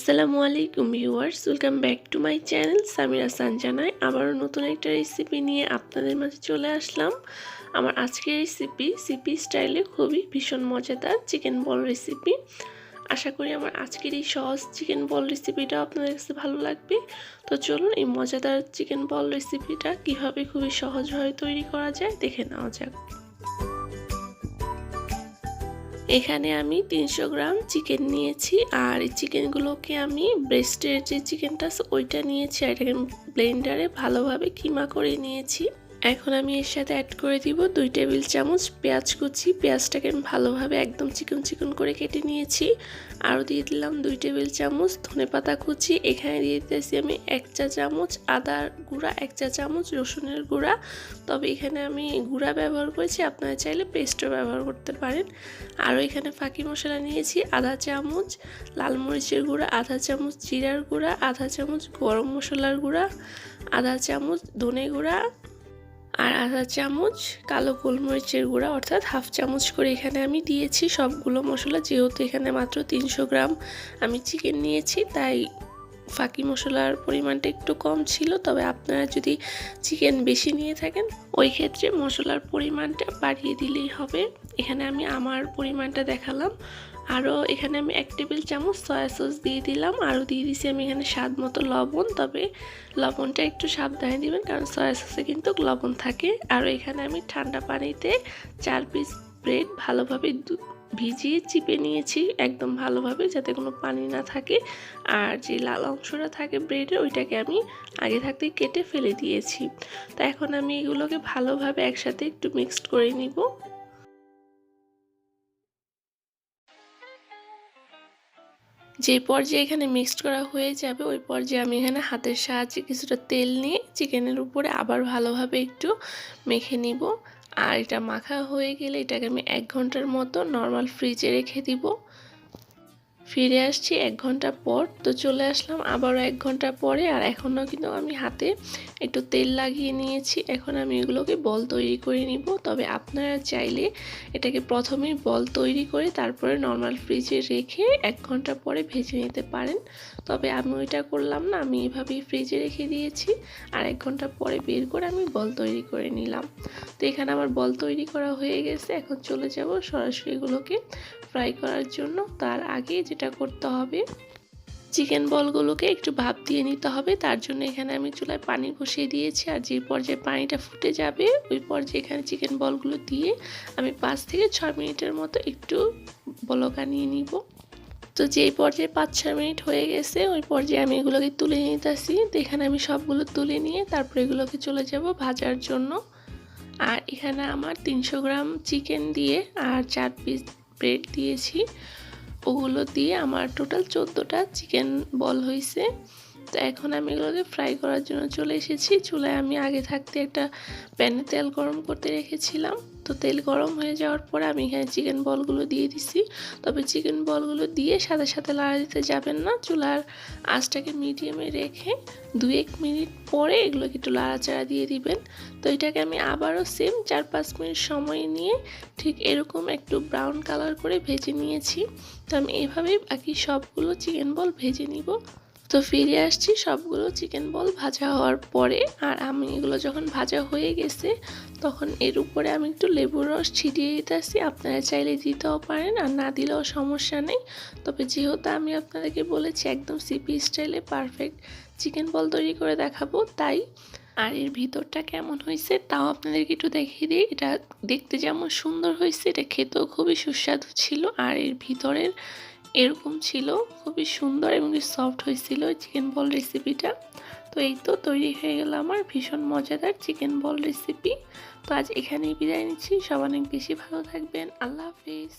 আসসালামু আলাইকুম viewers, welcome back to my channel Samira সঞ্জানায়। আবারও নতুন একটা রেসিপি নিয়ে আপনাদের মাঝে চলে আসলাম। আমার আজকের রেসিপি সিপি স্টাইলে খুবই ভীষণ মজাদার চিকেন বল রেসিপি। আশা করি আমার আজকের এই সহজ চিকেন বল রেসিপিটা আপনাদের কাছে ভালো লাগবে। তো চলুন এই মজাদার চিকেন বল রেসিপিটা কীভাবে খুবই সহজভাবে তৈরি করা যায় দেখে নেওয়া যাক। এখানে আমি 300 গ্রাম চিকেন নিয়েছি, আর এই চিকেনগুলোকে আমি ব্রেস্টের যে চিকেনটা আছে ওইটা নিয়েছি, আর এটাকে ব্লেন্ডারে ভালোভাবে কিমা করে নিয়েছি। এখন আমি এর সাথে অ্যাড করে দিব 2 টেবিল চামচ পেঁয়াজ কুচি। পেঁয়াজটাকে আমি ভালোভাবে একদম চিকন চিকন করে কেটে নিয়েছি। আরও দিয়ে দিলাম 2 টেবিল চামচ ধনেপাতা কুচি। এখানে দিয়ে দিতেছি আমি 1 চা চামচ আদার গুঁড়া, 1 চা চামচ রসুনের গুঁড়া। তবে এখানে আমি গুঁড়া ব্যবহার করেছি, আপনারা চাইলে পেস্টও ব্যবহার করতে পারেন। আরও এখানে ফাঁকি মশলা নিয়েছি আধা চামচ লাল মরিচের গুঁড়া, আধা চামচ জিরার গুঁড়া, আধা চামচ গরম মশলার গুঁড়া, আধা চামচ ধনে গুঁড়া, আর আধা চামচ কালো গোলমরিচের গুঁড়া, অর্থাৎ হাফ চামচ করে এখানে আমি দিয়েছি সবগুলো মশলা। যেহেতু এখানে মাত্র 300 গ্রাম আমি চিকেন নিয়েছি, তাই ফাঁকি মশলার পরিমাণটা একটু কম ছিল। তবে আপনারা যদি চিকেন বেশি নিয়ে থাকেন ওই ক্ষেত্রে মশলার পরিমাণটা বাড়িয়ে দিলেই হবে। এখানে আমি আমার পরিমাণটা দেখালাম। আরও এখানে আমি 1 টেবিল চামচ সয়া সস দিয়ে দিলাম। আরও দিয়ে দিছি আমি এখানে স্বাদ মতো লবণ, তবে লবণটা একটু সাবধানে দিবেন কারণ সয়া সসে কিন্তু লবণ থাকে। আরও এখানে আমি ঠান্ডা পানিতে 4 পিস ব্রেড ভালোভাবে ভিজিয়ে চিপে নিয়েছি একদম ভালোভাবে, যাতে কোনো পানি না থাকে। আর যে লাল অংশটা থাকে ব্রেডের ওইটাকে আমি আগে থাকতেই কেটে ফেলে দিয়েছি। তো এখন আমি এগুলোকে ভালোভাবে একসাথে একটু মিক্সড করে নিব। যে পর্যায়ে এখানে মিক্সড করা হয়ে যাবে ওই পর্যায়ে আমি এখানে হাতের সাহায্যে কিছুটা তেল নিয়ে চিকেনের উপরে আবার ভালোভাবে একটু মেখে নিব। আর এটা মাখা হয়ে গেলে এটাকে আমি 1 ঘন্টার মতো নর্মাল ফ্রিজে রেখে দিব। ফিরে আসছি 1 ঘন্টা পর। তো চলে আসলাম আবারও 1 ঘন্টা পরে, আর এখনও কিন্তু আমি হাতে একটু তেল লাগিয়ে নিয়েছি। এখন আমি এগুলোকে বল তৈরি করে নিব। তবে আপনারা চাইলে এটাকে প্রথমেই বল তৈরি করে তারপরে নর্মাল ফ্রিজে রেখে 1 ঘন্টা পরে ভেজে নিতে পারেন। তবে আমি ওইটা করলাম না, আমি এভাবেই ফ্রিজে রেখে দিয়েছি, আর 1 ঘন্টা পরে বের করে আমি বল তৈরি করে নিলাম। তো এখানে আমার বল তৈরি করা হয়ে গেছে। এখন চলে যাব সরাসরি এগুলোকে ফ্রাই করার জন্য। তার আগে যেটা করতে হবে, চিকেন বলগুলোকে একটু ভাপ দিয়ে নিতে হবে। তার জন্য এখানে আমি চুলায় পানি বসিয়ে দিয়েছি, আর যে পর্যায়ে পানিটা ফুটে যাবে ওই পর্যায়ে এখানে চিকেন বলগুলো দিয়ে আমি 5 থেকে 6 মিনিটের মতো একটু বলক আনিয়ে নিব। তো যেই পর্যায়ে 5-6 মিনিট হয়ে গেছে ওই পর্যায়ে আমি এগুলোকে তুলে নিতেছি। তো এখানে আমি সবগুলো তুলে নিয়ে তারপর এগুলোকে চলে যাব ভাজার জন্য। আর এখানে আমার 300 গ্রাম চিকেন দিয়ে আর 4 পিস ব্রেড দিয়েছি, ওগুলো দিয়ে আমার টোটাল 14টা চিকেন বল হয়েছে। তো এখন আমি এগুলোকে ফ্রাই করার জন্য চলে এসেছি। চুলায় আমি আগে থাকতে একটা প্যানে তেল গরম করতে রেখেছিলাম। তো তেল গরম হয়ে যাওয়ার পরে আমি এখানে চিকেন বলগুলো দিয়ে দিছি। তবে চিকেন বলগুলো দিয়ে সাথে সাথে লাড়া দিতে যাবেন না, চুলার আঁচটাকে মিডিয়ামে রেখে 2-1 মিনিট পরে এগুলোকে একটু লাড়াচাড়া দিয়ে দিবেন। তো এটাকে আমি আবারও সেম 4-5 মিনিট সময় নিয়ে ঠিক এরকম একটু ব্রাউন কালার করে ভেজে নিয়েছি। তো আমি এভাবেই বাকি সবগুলো চিকেন বল ভেজে নিব। তো ফিরে আসছি সবগুলো চিকেন বল ভাজা হওয়ার পরে, আর আমি এগুলো যখন ভাজা হয়ে গেছে তখন এর উপরে আমি একটু লেবুর রস ছিটিয়ে দিতেছি। আপনারা চাইলে দিতেও পারেন, আর না দিলেও সমস্যা নেই। তবে যেহেতু আমি আপনাদেরকে বলেছি একদম সিপি স্টাইলে পারফেক্ট চিকেন বল তৈরি করে দেখাবো, তাই। আর এর ভিতরটা কেমন হয়েছে তাও আপনাদেরকে একটু দেখিয়ে দিই। এটা দেখতে যেমন সুন্দর হয়েছে, এটা খেতেও খুবই সুস্বাদু ছিল। আর এর ভিতরের এরকম ছিল, খুবই সুন্দর এবং সফট হয়েছিল চিকেন বল রেসিপিটা। তো এই তো তৈরি হয়ে গেল আমার ভীষণ মজাদার চিকেন বল রেসিপি। তো আজ এখানেই বিদায় নিচ্ছি। সবাই অনেক বেশি ভালো থাকবেন। আল্লাহ হাফিজ।